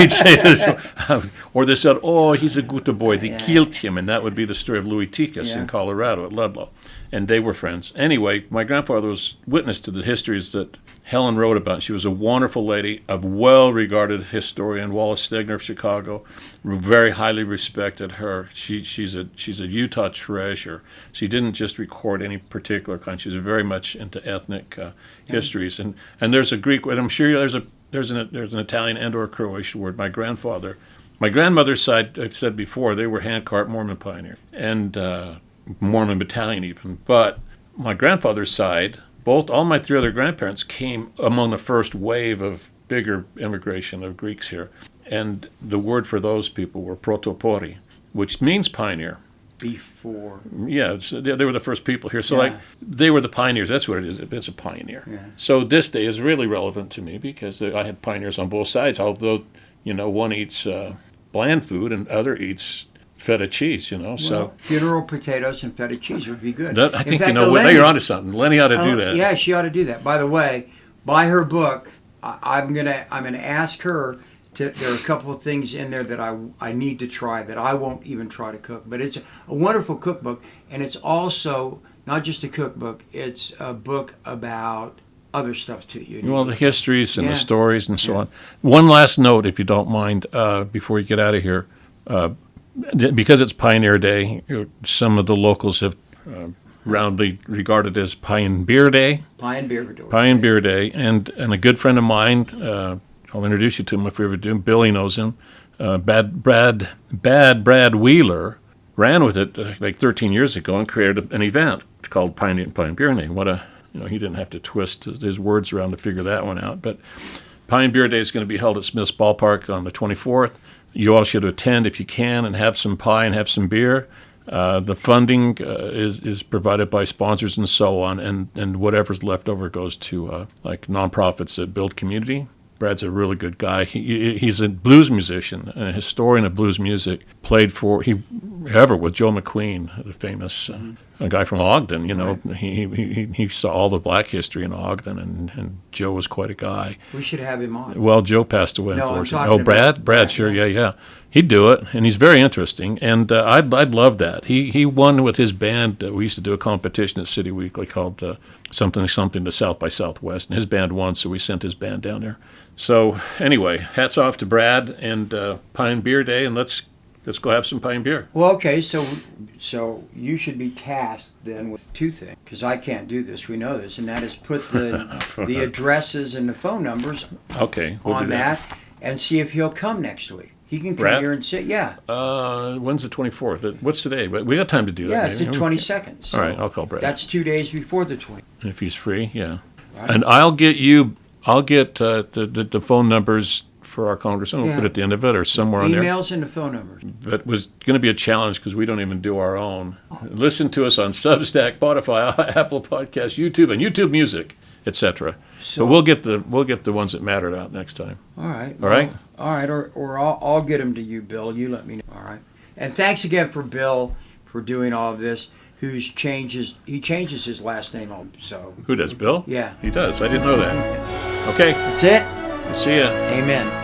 He'd say this. Or they said, "Oh, he's a good boy. They killed him." And that would be the story of Louis Tikas in Colorado at Ludlow. And they were friends. Anyway, my grandfather was witness to the histories that Helen wrote about. She was a wonderful lady, a well-regarded historian, Wallace Stegner of Chicago, very highly respected her. She's a Utah treasure. She didn't just record any particular kind. She was very much into ethnic histories. And there's a Greek word. I'm sure there's an Italian and or a Croatian word. My grandmother's side, I've said before, they were handcart Mormon pioneer and Mormon battalion even. But my grandfather's side, all my three other grandparents came among the first wave of bigger immigration of Greeks here. And the word for those people were protopori, which means pioneer. Before. Yeah, they were the first people here. So they were the pioneers. That's what it is. It's a pioneer. Yeah. So this day is really relevant to me because I had pioneers on both sides, although, one eats bland food and other eats feta cheese, so funeral potatoes and feta cheese would be good. I think you're onto something. Lenny ought to do that. Yeah, she ought to do that. By the way, buy her book. I'm gonna ask her to. There are a couple of things in there that I need to try that I won't even try to cook. But it's a wonderful cookbook, and it's also not just a cookbook. It's a book about other stuff too. Well, the histories and the stories and so on. One last note, if you don't mind, before you get out of here. Because it's Pioneer Day, some of the locals have roundly regarded as Pioneer Day. Pioneer Day, and a good friend of mine, I'll introduce you to him if we ever do. Billy knows him. Bad Brad Wheeler ran with it like 13 years ago and created an event called Pioneer Day. He didn't have to twist his words around to figure that one out. But Pioneer Day is going to be held at Smith's Ballpark on the 24th. You all should attend if you can and have some pie and have some beer. The funding is provided by sponsors and so on, and whatever's left over goes to like nonprofits that build community. Brad's a really good guy. He's a blues musician, a historian of blues music. He ever with Joe McQueen, the famous a guy from Ogden. You know, he saw all the black history in Ogden, and Joe was quite a guy. We should have him on. Well, Joe passed away. No, I'm unfortunately. talking Brad, about, sure, yeah. He'd do it, and he's very interesting, and I'd love that. He won with his band. We used to do a competition at City Weekly called something to South by Southwest, and his band won, so we sent his band down there. So anyway, hats off to Brad and Pine Beer Day, and let's go have some pine beer. Well, okay, so you should be tasked then with two things, because I can't do this. We know this, and that is put the addresses and the phone numbers Okay, we'll on do that. and see if he'll come next week. He can come Brad? here and sit. Yeah, When's the 24th? What's today? But we got time to do that. yeah, it's the maybe. 22nd. So All right, I'll call Brad. that's 2 days before the 20th. If he's free, yeah. Right. And I'll get the phone numbers for our congressman. We'll Yeah. put it at the end of it or somewhere on there. Emails and the phone numbers. But it was going to be a challenge because we don't even do our own. Listen to us on Substack, Spotify, Apple Podcasts, YouTube, and YouTube Music, etc. So But we'll get the ones that mattered out next time. all right, All right? all right, or I'll get them to you, Bill. You let me know. All right, and thanks again for Bill for doing all of this. He changes his last name on. So Who does, Bill? yeah, He does. I didn't know that. Okay. that's it. See ya. Amen.